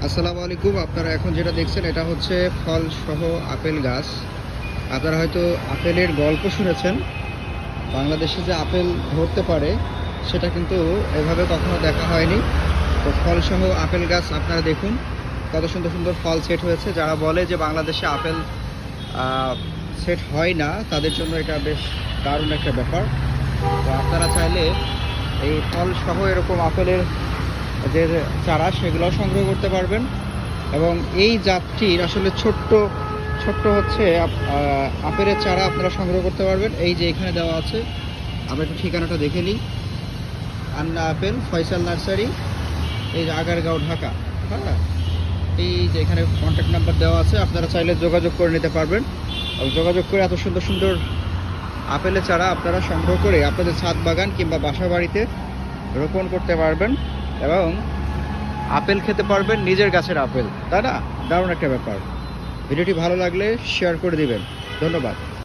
আসসালামু আলাইকুম। আপনারা এখন যেটা দেখছেন এটা হচ্ছে ফল সহ আপেল গাছ। আপনারা হয়তো আপেলের গল্প শুনেছেন। বাংলাদেশে যে আপেল ধরতে পারে সেটা কিন্তু এভাবে কখনো দেখা হয়নি। তো ফল সহ আপেল গাছ আপনারা দেখুন কত সুন্দর সুন্দর ফল সেট হয়েছে। যারা বলে যে বাংলাদেশে আপেল সেট হয় না, তাদের জন্য এটা বেশ দারুণ একটা ব্যাপার। তো আপনারা চাইলে এই ফল সহ এরকম আপেলের যে চারা সেগুলো সংগ্রহ করতে পারবেন। এবং এই জাতটির আসলে ছোট্ট ছোট্ট হচ্ছে আপেলের চারা আপনারা সংগ্রহ করতে পারবেন। এই যে এখানে দেওয়া আছে, আমরা একটু ঠিকানাটা দেখে নিই। আন্না আপেল, ফয়সাল নার্সারি, এই যে আগারগাঁও, ঢাকা। হ্যাঁ, এই যে এখানে কন্ট্যাক্ট নাম্বার দেওয়া আছে, আপনারা চাইলে যোগাযোগ করে নিতে পারবেন। এবং যোগাযোগ করে এত সুন্দর সুন্দর আপেলের চারা আপনারা সংগ্রহ করে আপনাদের ছাদ বাগান কিংবা বাসা বাড়িতে রোপণ করতে পারবেন এবং আপেল খেতে পারবেন, নিজের গাছের আপেল, তাই না? দারুণ একটা ব্যাপার। ভিডিওটি ভালো লাগলে শেয়ার করে দিবেন। ধন্যবাদ।